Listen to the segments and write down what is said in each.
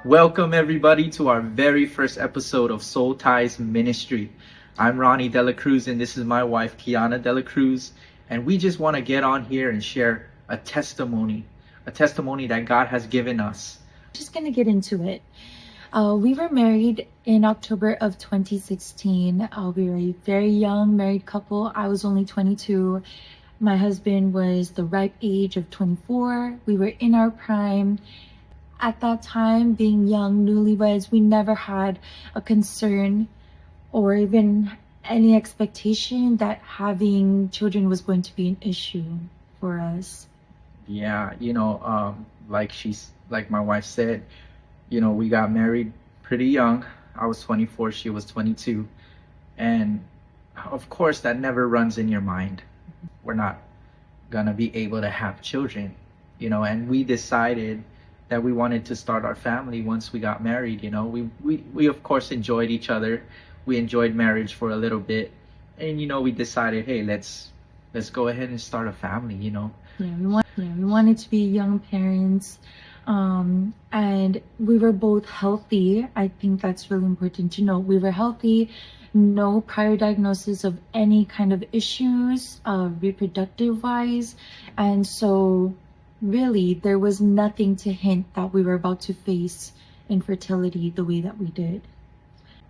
Welcome everybody to our very first episode of Soul Ties Ministry. I'm Ronnie Dela Cruz and this is my wife Kiana Dela Cruz, and we just want to get on here and share a testimony that God has given us. Just gonna get into it. We were married in October of 2016. We were a very young married couple. I was only 22. My husband was the ripe age of 24. We were in our prime. At that time, being young, newlyweds, we never had a concern or even any expectation that having children was going to be an issue for us. Yeah, like my wife said, we got married pretty young. I was 24, she was 22. And of course, that never runs in your mind. We're not gonna be able to have children, and we decided that we wanted to start our family once we got married. We of course enjoyed each other. We enjoyed marriage for a little bit, and we decided, hey, let's go ahead and start a family. We wanted to be young parents, and we were both healthy. I think that's really important to know. We were healthy, no prior diagnosis of any kind of issues, reproductive wise, and so really there was nothing to hint that we were about to face infertility the way that we did.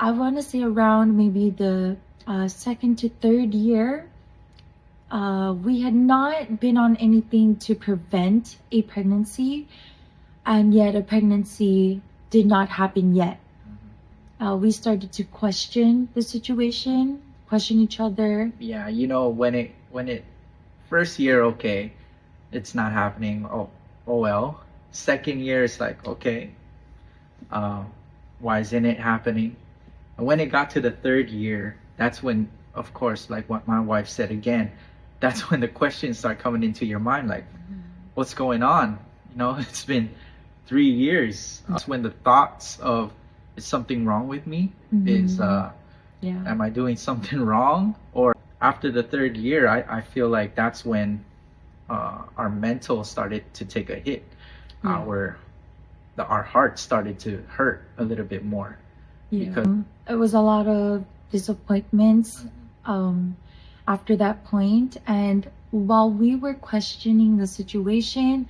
I want to say around maybe the second to third year, we had not been on anything to prevent a pregnancy, and yet a pregnancy did not happen yet. We started to question the situation, question each other. Yeah, when it first year, okay, it's not happening. Oh well. Second year, it's like, okay, why isn't it happening? And when it got to the third year, that's when, of course, like what my wife said again, that's when the questions start coming into your mind, like, what's going on? It's been 3 years. That's when the thoughts of, is something wrong with me? Am I doing something wrong? Or after the third year, I feel like that's when our mental started to take a hit. Our heart started to hurt a little bit more. Because it was a lot of disappointments after that point, and while we were questioning the situation,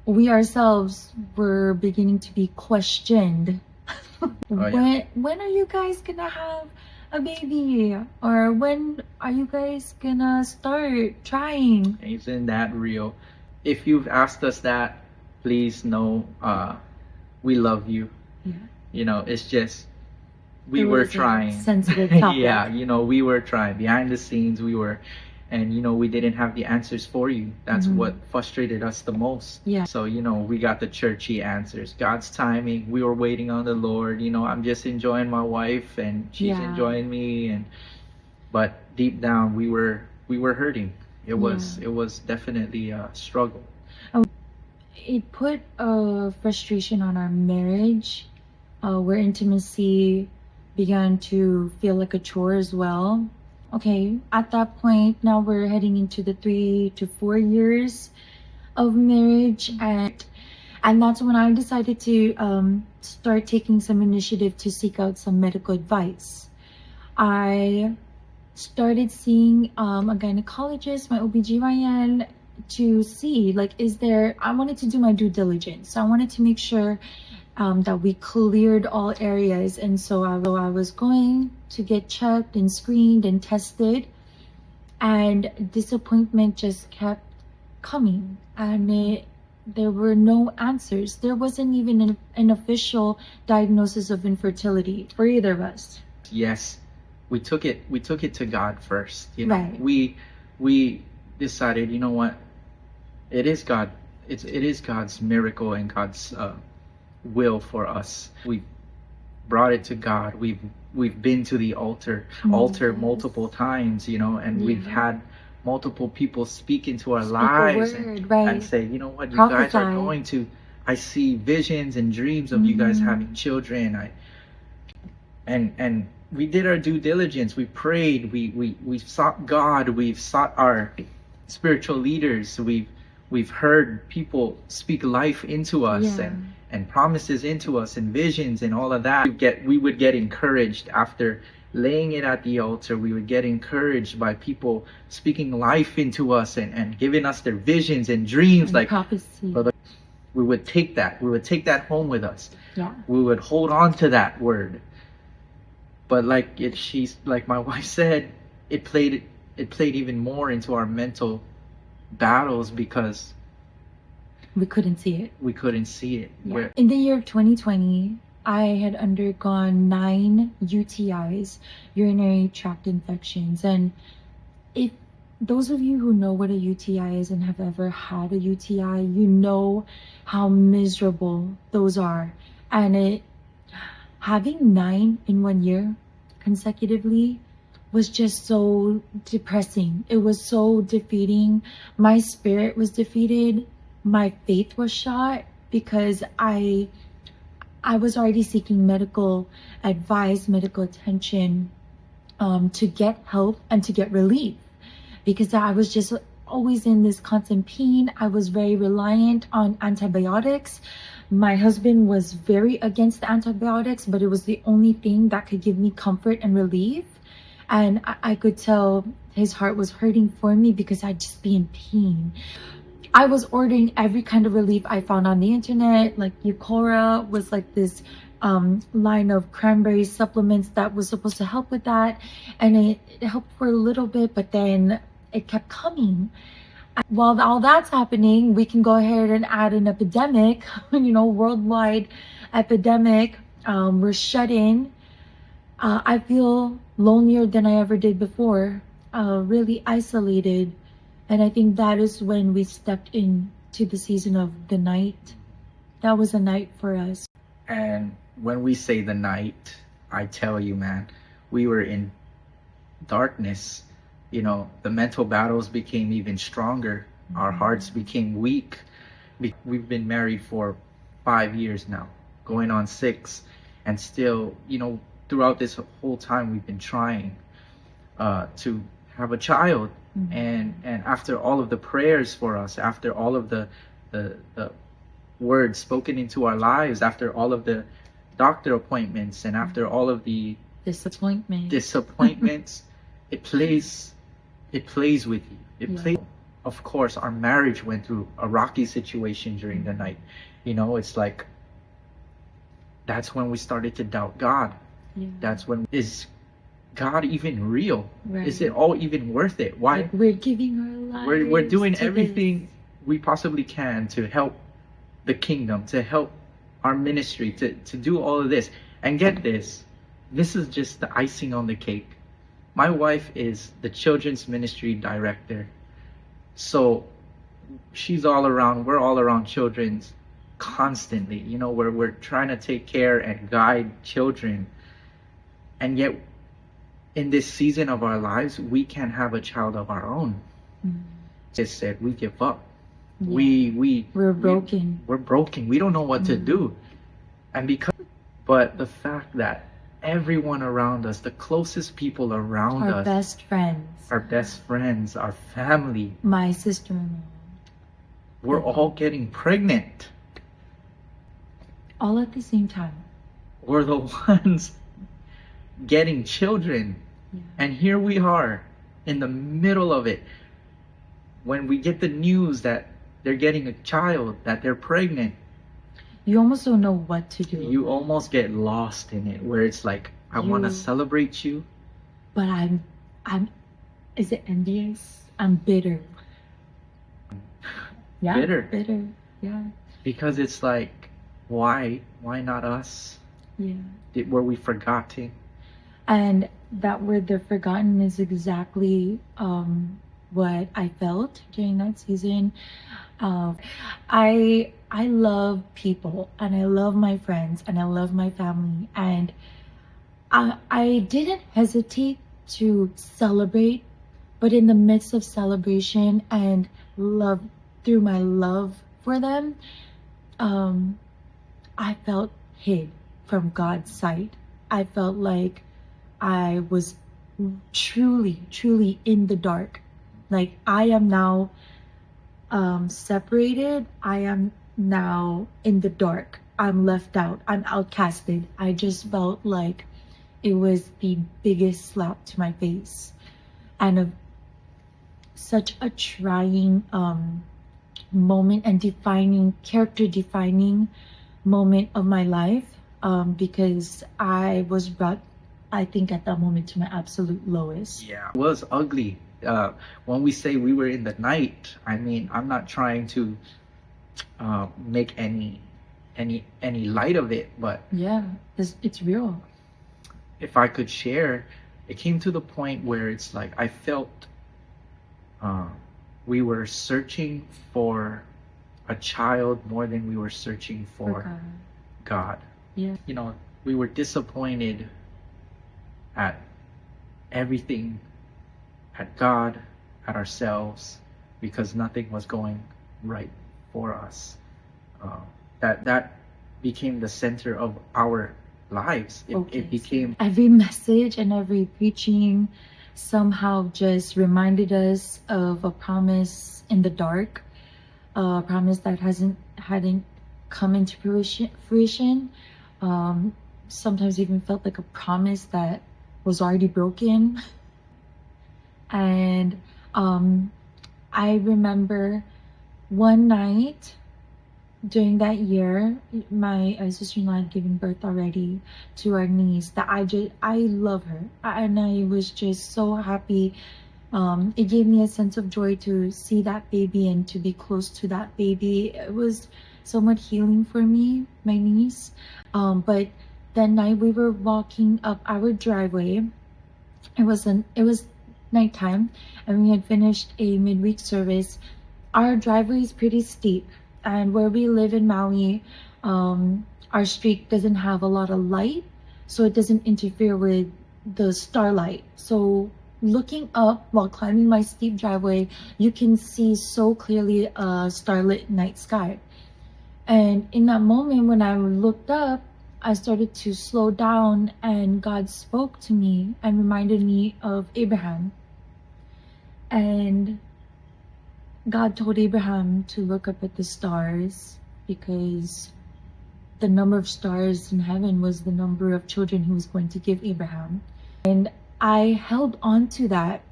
we ourselves were beginning to be questioned. When are you guys gonna have a baby? Or when are you guys gonna start trying? Isn't that real? If you've asked us that, please know we love you. It's just we were trying. Sensitive topic. Yeah, we were trying behind the scenes. And we didn't have the answers for you. That's what frustrated us the most. Yeah. So we got the churchy answers, God's timing. We were waiting on the Lord. I'm just enjoying my wife and she's enjoying me, but deep down we were hurting. It was definitely a struggle. It put a frustration on our marriage, where intimacy began to feel like a chore as well. Okay, at that point, now we're heading into the 3 to 4 years of marriage, and that's when I decided to start taking some initiative to seek out some medical advice. I started seeing a gynecologist, my OBGYN, to see, like, I wanted to do my due diligence. I wanted to make sure that we cleared all areas, and so I was going to get checked and screened and tested, and disappointment just kept coming, and there were no answers. There wasn't even an official diagnosis of infertility for either of us. Yes, we took it to God first. Right. We decided, what, it is God. It is God's miracle and God's will for us. We brought it to God. We've been to the altar multiple times, and we've had multiple people speak into our lives and say, what, you guys are going to, I see visions and dreams of you guys having children. And we did our due diligence. We prayed. We sought God. We've sought our spiritual leaders. We've we've heard people speak life into us Yeah. and promises into us and visions and all of that. We would get encouraged after laying it at the altar. We would get encouraged by people speaking life into us and giving us their visions and dreams, And like prophecy. brother, we would take that home with us. Yeah. We would hold on to that word. But she's like my wife said, it played even more into our mental battles because We couldn't see it. we couldn't see it. Yeah. In the year of 2020, I had undergone 9 UTIs, urinary tract infections. And if those of you who know what a UTI is and have ever had a UTI, you know how miserable those are. And having 9 in 1 year consecutively was just so depressing. It was so defeating. My spirit was defeated. My faith was shot because I was already seeking medical advice, medical attention, to get help and to get relief, because I was just always in this constant pain. I was very reliant on antibiotics. My husband was very against the antibiotics, but it was the only thing that could give me comfort and relief. And I could tell his heart was hurting for me because I'd just be in pain. I was ordering every kind of relief I found on the internet. Like Eucora was like this line of cranberry supplements that was supposed to help with that. And it helped for a little bit, but then it kept coming. While all that's happening, we can go ahead and add an epidemic, worldwide epidemic. We're shut in. I feel lonelier than I ever did before, really isolated. And I think that is when we stepped into the season of the night. That was a night for us. And when we say the night, I tell you, man, we were in darkness. The mental battles became even stronger. Our hearts became weak. We've been married for 5 years now, going on 6. And still, throughout this whole time, we've been trying to have a child. And after all of the prayers for us, after all of the words spoken into our lives, after all of the doctor appointments, and after all of the disappointments, it plays with you. Plays. Of course, our marriage went through a rocky situation during the night. It's like that's when we started to doubt God. Yeah. That's when, is God even real? Right. Is it all even worth it? Why? Like we're giving our lives. We're doing to everything this. we possibly can to help the kingdom, to help our ministry, to do all of this. And get this is just the icing on the cake. My wife is the children's ministry director. So she's all around, we're all around children's constantly. We're trying to take care and guide children. And yet, in this season of our lives, we can't have a child of our own. Just said, we give up. Yeah. We're broken. We're broken. We don't know what to do. But the fact that everyone around us, the closest people around us, our best friends, our family, my sister-in-law, we're all getting pregnant. All at the same time. We're the ones getting children. Yeah. And here we are in the middle of it. When we get the news that they're getting a child, that they're pregnant, you almost don't know what to do. You almost get lost in it, where it's like, I want to celebrate you, but I'm is it envious? I'm bitter. Yeah. Bitter. Yeah. Because it's like, why not us? Yeah. Were we forgotten? And that word, the forgotten, is exactly what I felt during that season. I love people, and I love my friends, and I love my family, and I didn't hesitate to celebrate, but in the midst of celebration and love, through my love for them, I felt hid from God's sight. I felt like I was truly in the dark. Like I am now separated, I am now in the dark. I'm left out. I'm outcasted. I just felt like it was the biggest slap to my face, and such a trying moment and character defining moment of my life, because I was brought, I think, at that moment to my absolute lowest. Yeah, it was ugly. When we say we were in the night, I mean, I'm not trying to make any light of it, but Yeah, it's real. if I could share, it came to the point where it's like I felt we were searching for a child more than we were searching for God. God. Yeah. You know, we were disappointed at everything, at God, at ourselves, because nothing was going right for us. That became the center of our lives. It became every message and every preaching somehow just reminded us of a promise in the dark, a promise that hadn't come into fruition. Sometimes even felt like a promise that was already broken. And I remember one night during that year, my sister-in-law had given birth already to our niece, that I love her, and I was just so happy. It gave me a sense of joy to see that baby and to be close to that baby. It was so much healing for me, my niece. But that night we were walking up our driveway. It was nighttime, and we had finished a midweek service. Our driveway is pretty steep, and where we live in Maui, our street doesn't have a lot of light, so it doesn't interfere with the starlight. So looking up while climbing my steep driveway, you can see so clearly a starlit night sky. And in that moment when I looked up, I started to slow down, and God spoke to me and reminded me of Abraham. And God told Abraham to look up at the stars, because the number of stars in heaven was the number of children he was going to give Abraham. And I held on to that.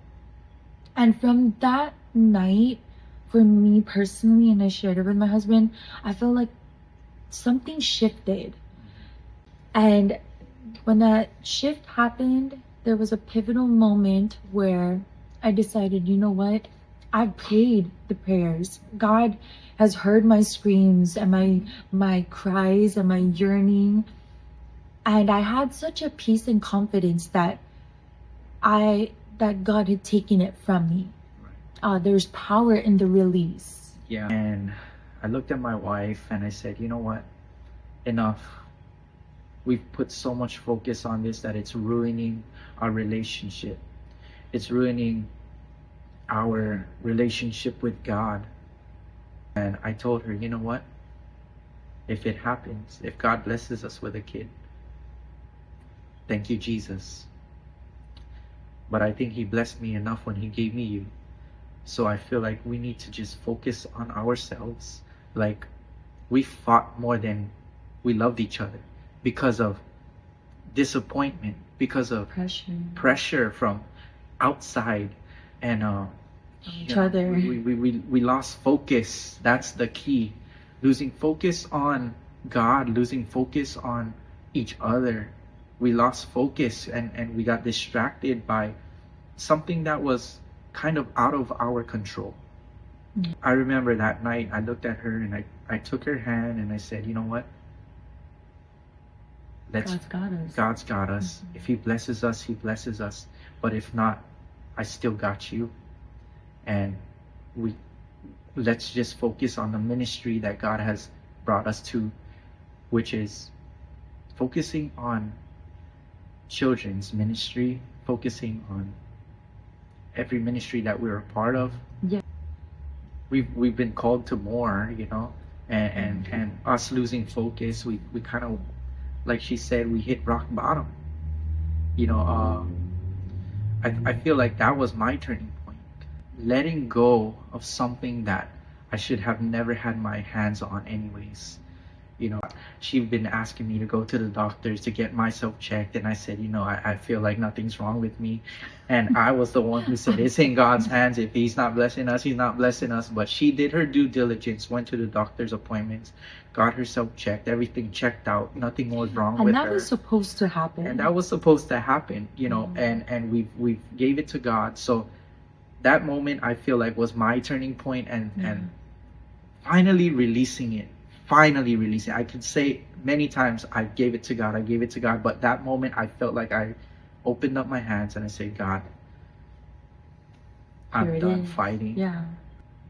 And from that night, for me personally, and I shared it with my husband, I felt like something shifted. And when that shift happened, there was a pivotal moment where I decided, you know what? I've prayed the prayers. God has heard my screams and my cries and my yearning. And I had such a peace and confidence that God had taken it from me. There's power in the release. Yeah. And I looked at my wife and I said, you know what? Enough. We've put so much focus on this that it's ruining our relationship. It's ruining our relationship with God. And I told her, you know what? If it happens, if God blesses us with a kid, thank you, Jesus. But I think He blessed me enough when He gave me you. So I feel like we need to just focus on ourselves. Like, we fought more than we loved each other because of disappointment, because of pressure from outside, and each other. We lost focus. That's the key. Losing focus on God, losing focus on each other. We lost focus, and we got distracted by something that was kind of out of our control. I remember that night I looked at her and I took her hand and I said, you know what? God's got us. If He blesses us, He blesses us. But if not, I still got you. And let's just focus on the ministry that God has brought us to, which is focusing on children's ministry, focusing on every ministry that we're a part of. Yeah. We've been called to more, you know, and us losing focus, we kind of, like she said, we hit rock bottom. You know, I feel like that was my turning point. Letting go of something that I should have never had my hands on anyways. You know, she'd been asking me to go to the doctors to get myself checked, and I said, you know, I feel like nothing's wrong with me. And I was the one who said it's in God's hands. If he's not blessing us, he's not blessing us. But she did her due diligence, went to the doctor's appointments, got herself checked, everything checked out, nothing was wrong And with that her. was supposed to happen. And that was supposed to happen, you know, and we gave it to God. So that moment, I feel like, was my turning point, and finally releasing it. Finally releasing it. I could say many times I gave it to God, I gave it to God, but that moment I felt like I opened up my hands and I said, God, Here I'm it done is. fighting. Yeah.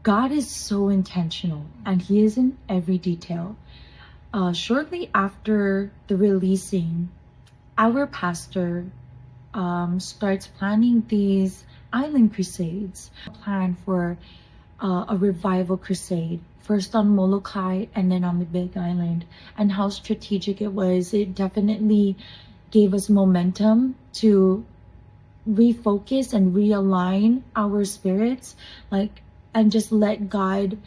God is so intentional, and he is in every detail. Shortly after the releasing, our pastor starts planning these island crusades. Plan for a revival crusade, first on Molokai and then on the Big Island. And how strategic it was. It definitely gave us momentum to refocus and realign our spirits, like, and just let God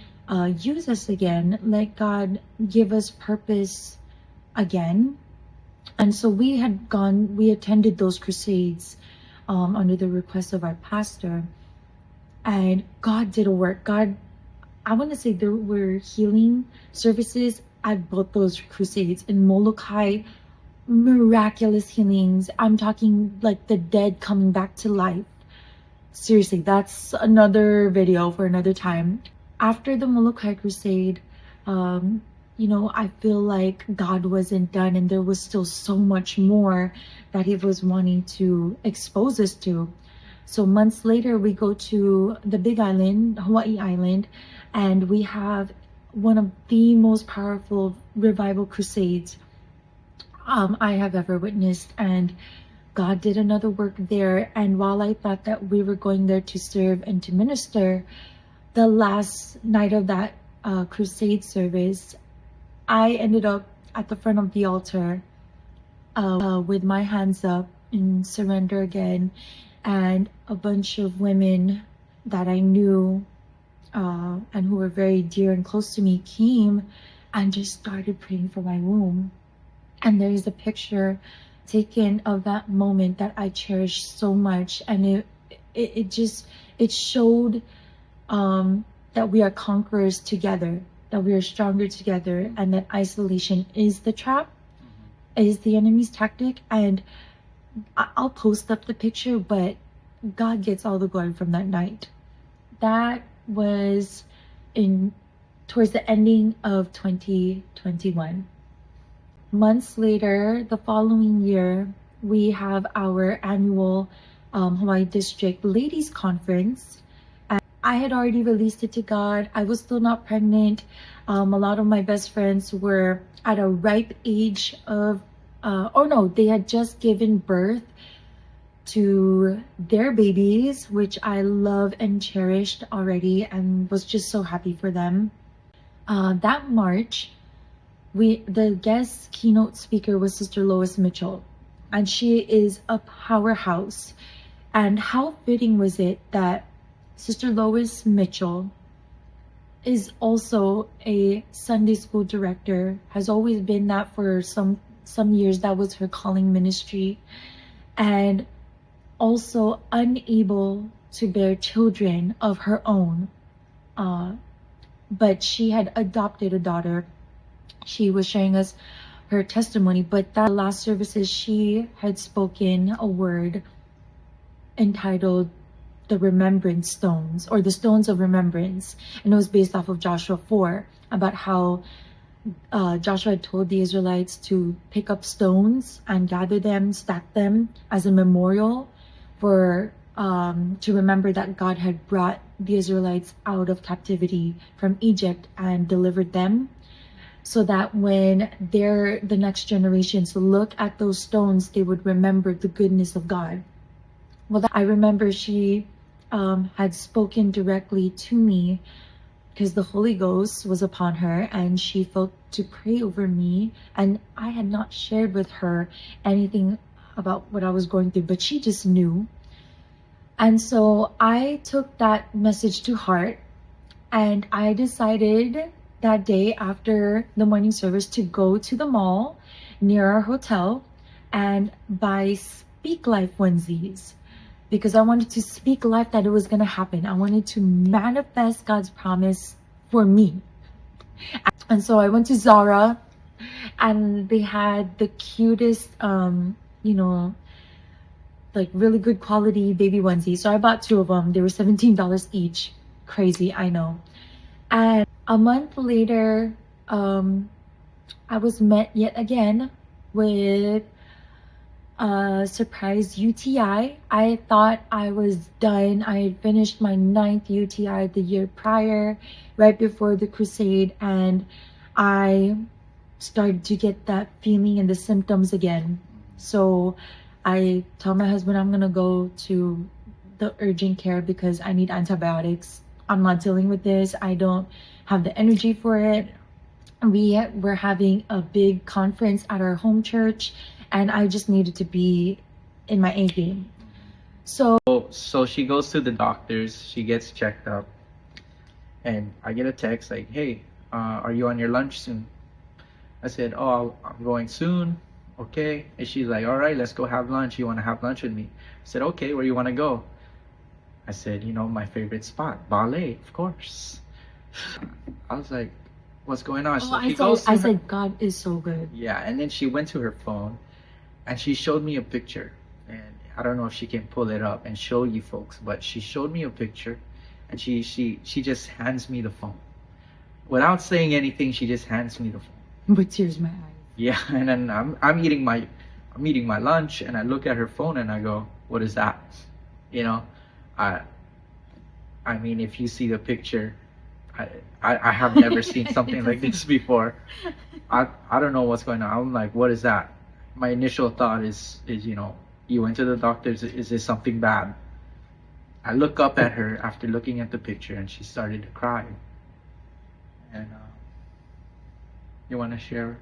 use us again, let God give us purpose again. And so we attended those crusades under the request of our pastor, and God did a work. I want to say there were healing services at both those crusades. In Molokai, miraculous healings. I'm talking like the dead coming back to life. Seriously, that's another video for another time. After the Molokai crusade, you know, I feel like God wasn't done, and there was still so much more that he was wanting to expose us to. So months later, we go to the Big Island, Hawaii Island, and we have one of the most powerful revival crusades I have ever witnessed. And God did another work there. And while I thought that we were going there to serve and to minister, the last night of that crusade service, I ended up at the front of the altar with my hands up in surrender again. And a bunch of women that I knew and who were very dear and close to me came and just started praying for my womb. And there is a picture taken of that moment that I cherish so much. And it showed that we are conquerors together, that we are stronger together, and that isolation is the trap, is the enemy's tactic. And I'll post up the picture, but God gets all the glory from that night. That was towards the ending of 2021. Months later, the following year, we have our annual Hawaii District Ladies Conference. And I had already released it to God. I was still not pregnant. A lot of my best friends were at a ripe age of, they had just given birth to their babies, which I love and cherished already, and was just so happy for them. That March, the guest keynote speaker was Sister Lois Mitchell, and she is a powerhouse. And how fitting was it that Sister Lois Mitchell is also a Sunday school director, has always been that for some years. That was her calling ministry, and also unable to bear children of her own, but she had adopted a daughter. She was sharing us her testimony, but that last services she had spoken a word entitled the remembrance stones, or the stones of remembrance, and it was based off of Joshua 4, about how Joshua had told the Israelites to pick up stones and gather them, stack them as a memorial for to remember that God had brought the Israelites out of captivity from Egypt and delivered them, so that when the next generations look at those stones, they would remember the goodness of God. Well, I remember she had spoken directly to me because the Holy Ghost was upon her, and she felt to pray over me, and I had not shared with her anything about what I was going through, but she just knew. And so I took that message to heart, And I decided that day after the morning service to go to the mall near our hotel and buy Speak Life onesies, because I wanted to speak life that it was going to happen. I wanted to manifest God's promise for me. And so I went to Zara, and they had the cutest, you know, like really good quality baby onesies. So I bought 2 of them. They were $17 each. Crazy, I know. And a month later, I was met yet again with a surprise UTI. I thought I was done. I had finished my 9th UTI the year prior, right before the crusade, and I started to get that feeling and the symptoms again. So I told my husband I'm gonna go to the urgent care because I need antibiotics. I'm not dealing with this. I don't have the energy for it. We were having a big conference at our home church, and I just needed to be in my A game. So she goes to the doctors, she gets checked up, and I get a text like, hey, are you on your lunch soon? I said, oh, I'm going soon. Okay. And she's like, all right, let's go have lunch. You want to have lunch with me? I said, okay, where you want to go? I said, my favorite spot, ballet, of course. I was like, what's going on? Oh, I said, God is so good. Yeah, and then she went to her phone and she showed me a picture. And I don't know if she can pull it up and show you folks, but she showed me a picture, and she just hands me the phone. Without saying anything, she just hands me the phone. With tears in my eyes. Yeah, and then I'm eating my lunch, and I look at her phone and I go, what is that? I mean, if you see the picture, I have never seen something like this before. I don't know what's going on. I'm like, what is that? My initial thought is you went to the doctors, is this something bad? I look up at her after looking at the picture, and she started to cry. And you want to share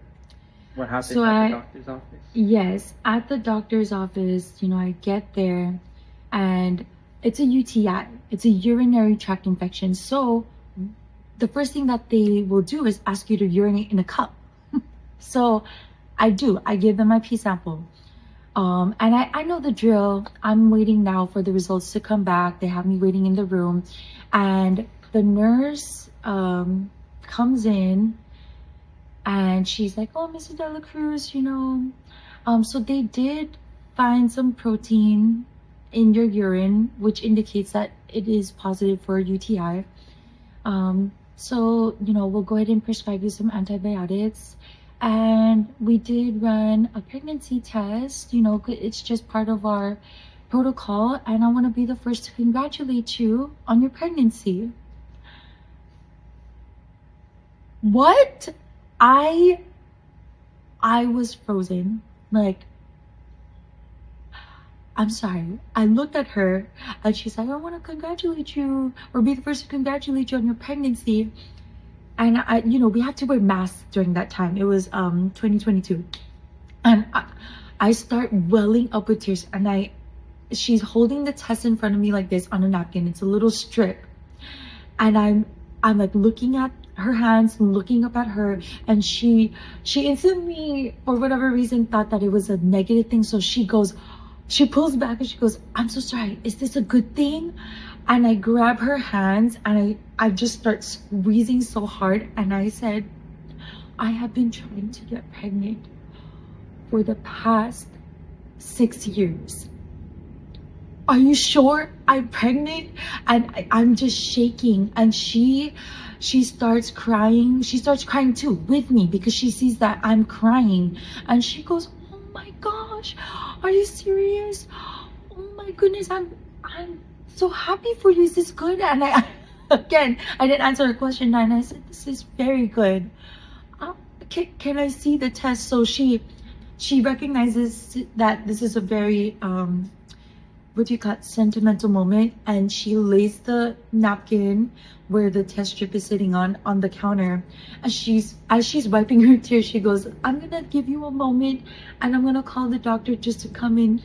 what happened at the doctor's office? Yes, at the doctor's office, I get there, and it's a UTI. It's a urinary tract infection. So the first thing that they will do is ask you to urinate in a cup. So I do. I give them my pee sample. And I know the drill. I'm waiting now for the results to come back. They have me waiting in the room. And the nurse comes in, and she's like, oh, Mrs. De La Cruz, so they did find some protein in your urine, which indicates that it is positive for a UTI. So, we'll go ahead and prescribe you some antibiotics. And we did run a pregnancy test, it's just part of our protocol. And I want to be the first to congratulate you on your pregnancy. What? I was frozen. Like, I'm sorry. I looked at her, and she's like, I want to congratulate you, or be the first to congratulate you on your pregnancy. And we had to wear masks during that time. It was 2022. And I start welling up with tears, and she's holding the test in front of me like this on a napkin. It's a little strip. And I'm like looking at her hands, looking up at her, and she instantly, for whatever reason, thought that it was a negative thing. So she pulls back and she goes, I'm so sorry, is this a good thing? And I grab her hands, and I just start squeezing so hard, and I said, I have been trying to get pregnant for the past 6 years. Are you sure I'm pregnant? And I'm just shaking, and she starts crying. She starts crying too with me, because she sees that I'm crying, and she goes, oh my gosh, are you serious? Oh my goodness, I'm so happy for you. Is this good? And I didn't answer her question, and I said, this is very good. Can I see the test? So she recognizes that this is a very sentimental moment, and she lays the napkin where the test strip is sitting on the counter. As she's wiping her tears, she goes, I'm gonna give you a moment, and I'm gonna call the doctor just to come in,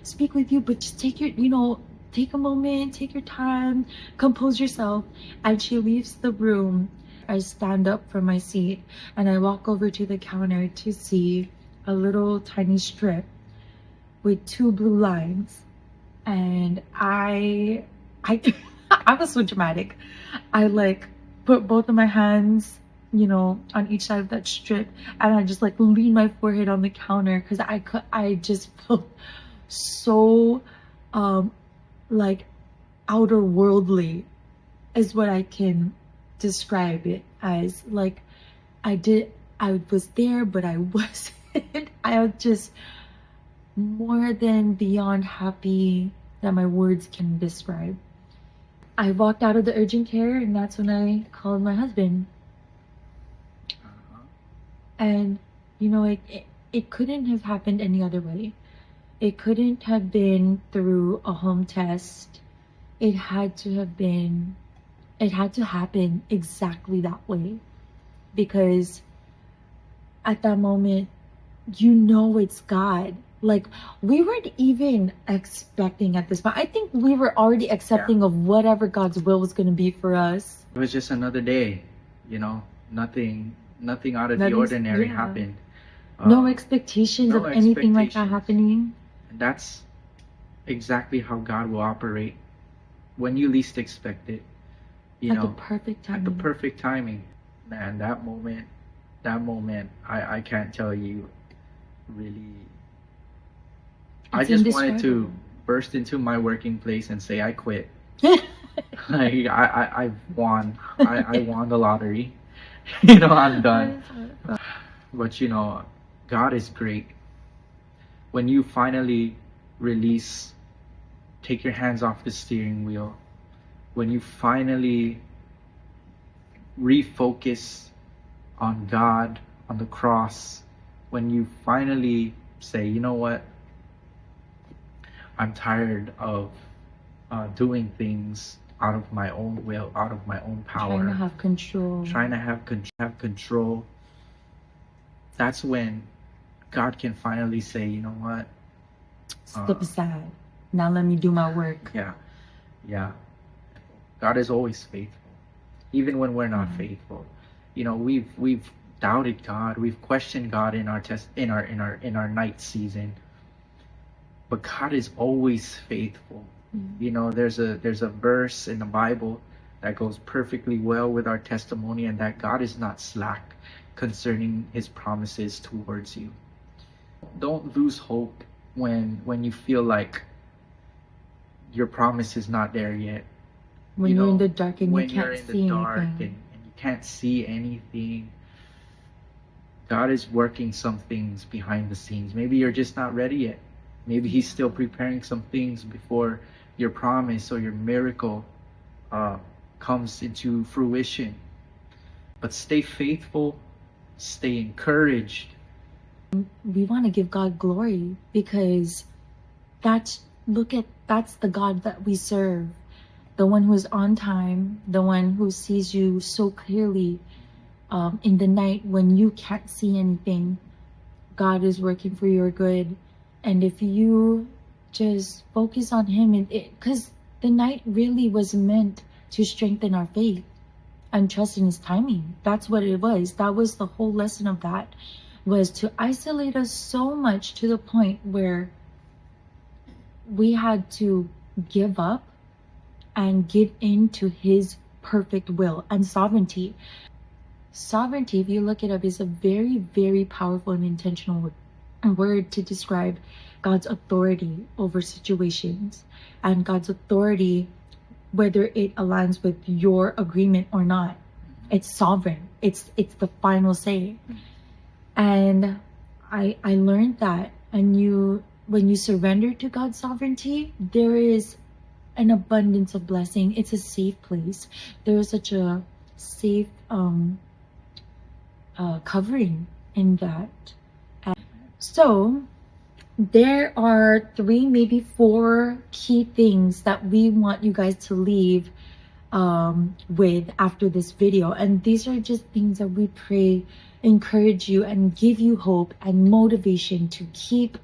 speak with you, but just take your, take a moment, take your time, compose yourself. And she leaves the room. I stand up from my seat and I walk over to the counter to see a little tiny strip with 2 blue lines. And I I was so dramatic. I like put both of my hands, you know, on each side of that strip, and I just like lean my forehead on the counter because I just felt so like outer worldly is what I can describe it as. Like I was there, but I wasn't. I was just more than beyond happy that my words can describe. I walked out of the urgent care, and that's when I called my husband. And you know, it couldn't have happened any other way. It couldn't have been through a home test. It had to happen exactly that way, because at that moment, you know it's God. Like, we weren't even expecting at this point. I think we were already accepting of whatever God's will was going to be for us. It was just another day, you know, nothing out of the ordinary happened. No expectations of anything like that happening. And that's exactly how God will operate when you least expect it. You know, the perfect timing. At the perfect timing. Man, that moment, I can't tell you, really. I just wanted to burst into my working place and say I quit. Like I won. I won the lottery. You know, I'm done. But you know, God is great. When you finally release, take your hands off the steering wheel, when you finally refocus on God, on the cross, when you finally say, you know what, I'm tired of doing things out of my own will, out of my own power. Trying to have control. Trying to have control. That's when God can finally say, you know what? Step aside. Now let me do my work. Yeah. God is always faithful, even when we're not faithful. You know, we've doubted God. We've questioned God in our night season. But God is always faithful. You know, there's a verse in the Bible that goes perfectly well with our testimony, and that God is not slack concerning his promises towards you. Don't lose hope when you feel like your promise is not there yet. When you're in the dark and you can't see anything. And you can't see anything. God is working some things behind the scenes. Maybe you're just not ready yet. Maybe he's still preparing some things before your promise or your miracle comes into fruition. But stay faithful, stay encouraged. We want to give God glory, because that's the God that we serve. The one who is on time, the one who sees you so clearly in the night when you can't see anything. God is working for your good. And if you just focus on him, because the night really was meant to strengthen our faith and trust in his timing. That's what it was. That was the whole lesson of that, was to isolate us so much to the point where we had to give up and give in to his perfect will and sovereignty. Sovereignty, if you look it up, is a very, very powerful and intentional word to describe God's authority over situations, and God's authority, whether it aligns with your agreement or not. It's sovereign. It's the final say. And I learned that. And when you surrender to God's sovereignty, there is an abundance of blessing. It's a safe place. There is such a safe covering in that. So there are 3, maybe 4 key things that we want you guys to leave with after this video. And these are just things that we pray encourage you and give you hope and motivation to keep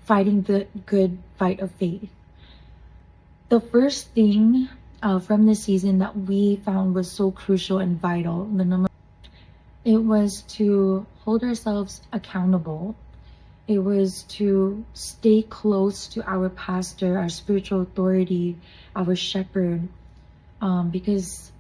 fighting the good fight of faith. The first thing from this season that we found was so crucial and vital, it was to hold ourselves accountable. It was to stay close to our pastor, our spiritual authority, our shepherd. Because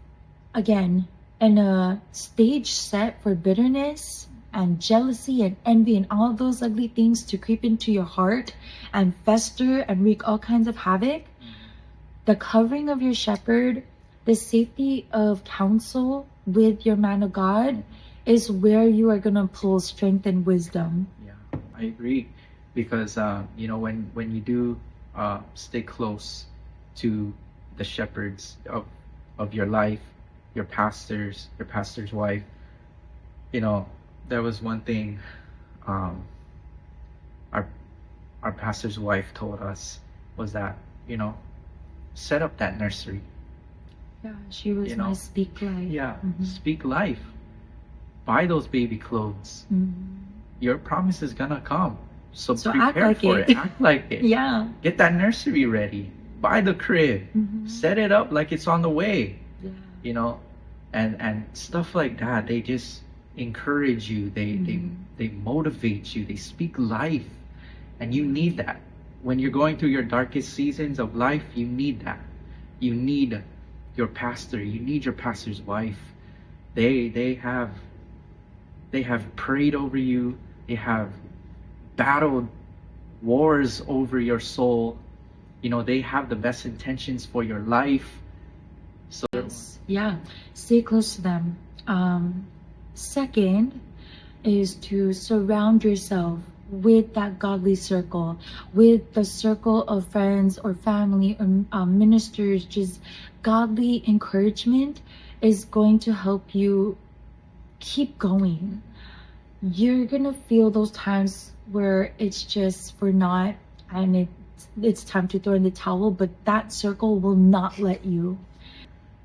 again, in a stage set for bitterness and jealousy and envy and all those ugly things to creep into your heart and fester and wreak all kinds of havoc, the covering of your shepherd, the safety of counsel with your man of God is where you are going to pull strength and wisdom. Yeah, I agree. Because, when you do stay close to the shepherds of your life, your pastor's wife, there was one thing our pastor's wife told us was that, set up that nursery. Yeah, she was my speak life. Yeah, speak life. Buy those baby clothes. Your promise is gonna come. So prepare for it. Act like it. Yeah. Get that nursery ready. Buy the crib. Set it up like it's on the way. Yeah. And stuff like that. They just encourage you. They motivate you. They speak life. And you need that. When you're going through your darkest seasons of life, you need that. You need your pastor. You need your pastor's wife. They have prayed over you. They have battled wars over your soul. They have the best intentions for your life. So yeah, stay close to them. Second is to surround yourself with that godly circle, with the circle of friends or family or ministers. Just godly encouragement is going to help you keep going. You're gonna feel those times where it's just for naught and it's time to throw in the towel, but that circle will not let you.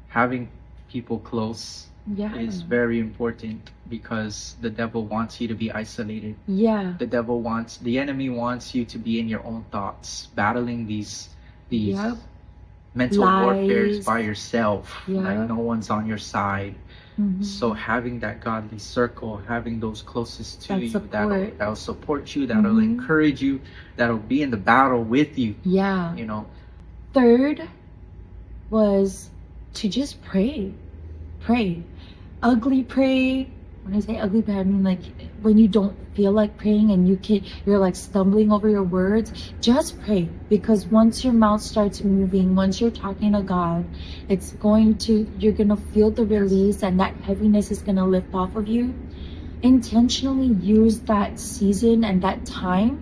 Having people close is very important, because the devil wants you to be isolated. Yeah. The enemy wants you to be in your own thoughts, battling these mental warfares by yourself. Like no one's on your side. So having that godly circle, having those closest to you, that'll support you, that'll encourage you, that'll be in the battle with you. Yeah. Third was to just pray. Ugly pray. When I say ugly pray, I mean like when you don't feel like praying and you're like stumbling over your words, just pray. Because once your mouth starts moving, once you're talking to God, you're gonna feel the release, and that heaviness is gonna lift off of you. Intentionally use that season and that time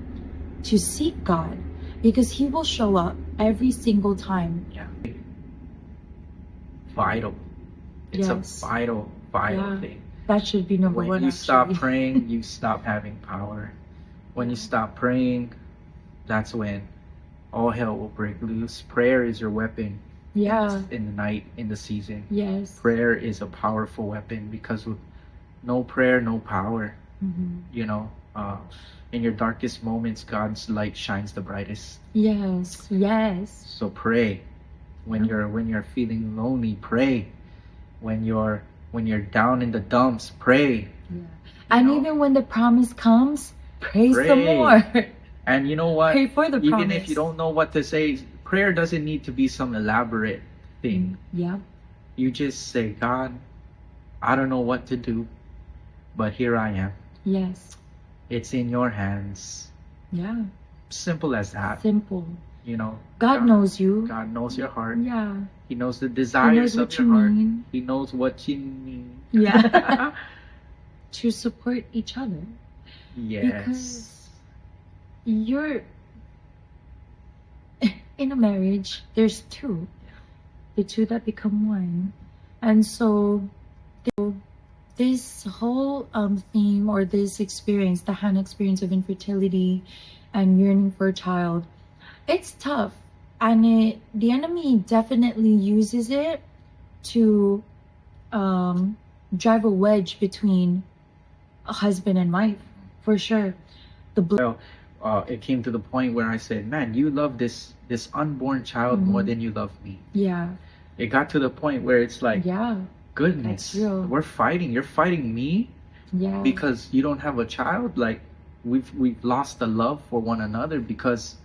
to seek God, because He will show up every single time. Yeah. Vital. It's a vital thing. That should be number one. When you stop praying, you stop having power. When you stop praying, that's when all hell will break loose. Prayer is your weapon. Yeah. In the night, in the season. Yes. Prayer is a powerful weapon, because with no prayer, no power. In your darkest moments, God's light shines the brightest. Yes. So pray. When you're feeling lonely, pray. When you're down in the dumps, pray. Yeah. And even when the promise comes, pray some more. And you know what? Pray for the even promise. If you don't know what to say, prayer doesn't need to be some elaborate thing. Yeah. You just say, God, I don't know what to do, but here I am. Yes. It's in your hands. Yeah. Simple as that. Simple. God knows you. God knows your heart. Yeah. He knows the desires of your heart. He knows what you need. Yeah. To support each other. Yes. Because you're in a marriage, there's two. The two that become one. And so this whole theme, or this experience, the Hannah experience of infertility and yearning for a child, it's tough. And the enemy definitely uses it to drive a wedge between a husband and wife, for sure. it came to the point where I said, man, you love this unborn child more than you love me. Yeah. It got to the point where it's like, Yeah. goodness, That's real. we're fighting. You're fighting me Yeah. because you don't have a child. Like, we've lost the love for one another because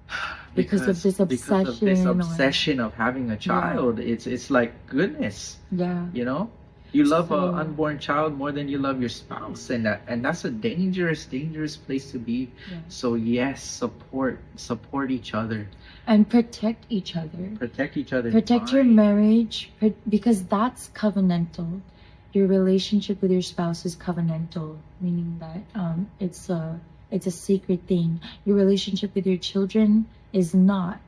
of this obsession. because of this obsession of having a child. It's like, goodness, Yeah. you know, you love So- an unborn child more than you love your spouse, and that's a dangerous place to be. Yeah. So yes, support each other, And protect each other. protect each other, Protect your marriage because that's covenantal. Your relationship with your spouse is covenantal, meaning that it's a sacred thing. Your relationship with your children is not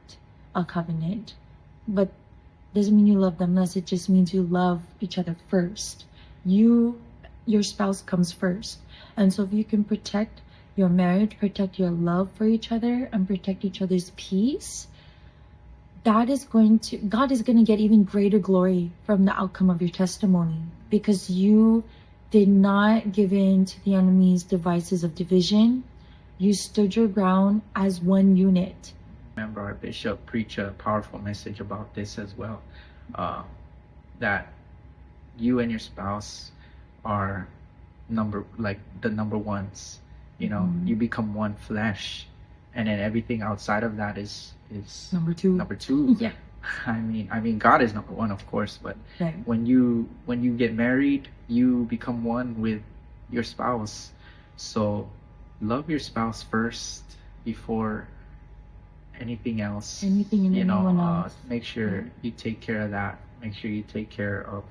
a covenant, but doesn't mean you love them less. It just means you love each other first. Your spouse comes first, and so if you can protect your marriage, protect your love for each other, and protect each other's peace, God is going to get even greater glory from the outcome of your testimony, because you did not give in to the enemy's devices of division. You stood your ground as one unit. Remember, our bishop preached a powerful message about this as well, that you and your spouse are the number ones. You know, you become one flesh, and then everything outside of that is Number two. Yeah. I mean, God is number one, of course, but Right. when you get married, you become one with your spouse. So love your spouse first before anything else. Anything and anyone else. Make sure you take care of that. Make sure you take care of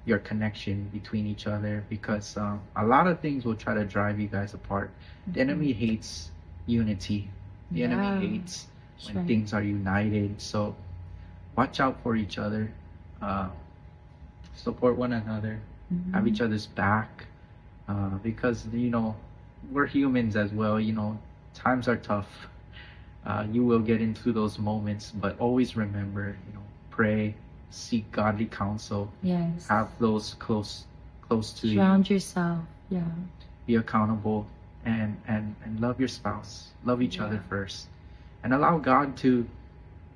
your connection between each other, because a lot of things will try to drive you guys apart. The enemy hates unity. The enemy hates when right. things are united. So watch out for each other. Support one another. Have each other's back, because we're humans as well. Times are tough. You will get into those moments, but always remember, pray, seek godly counsel. Yes. Have those close to you. Surround yourself. Yeah. Be accountable, and love your spouse. Love each other first, and allow God to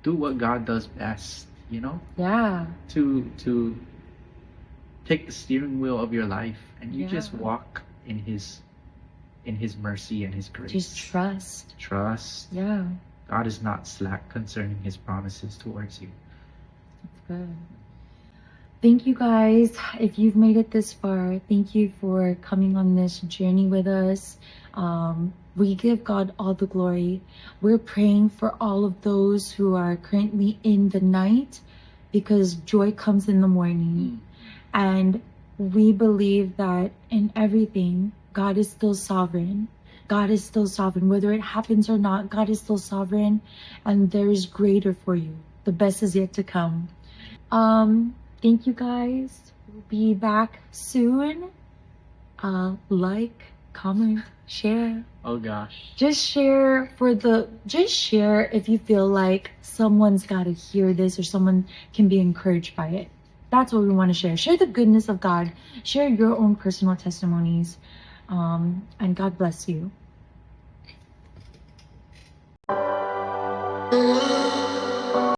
do what God does best. Yeah. To take the steering wheel of your life, and you just Yeah. walk in His mercy and His grace. Just trust. Trust. Yeah. God is not slack concerning His promises towards you. That's good. Thank you guys. If you've made it this far, thank you for coming on this journey with us. We give God all the glory. We're praying for all of those who are currently in the night, because joy comes in the morning. And we believe that in everything, God is still sovereign. God is still sovereign. Whether it happens or not, God is still sovereign, and there is greater for you. The best is yet to come. Thank you guys. We'll be back soon. Like, comment, share. Oh gosh. Just share if you feel like someone's got to hear this, or someone can be encouraged by it. That's what we want to share. Share the goodness of God. Share your own personal testimonies. And God bless you.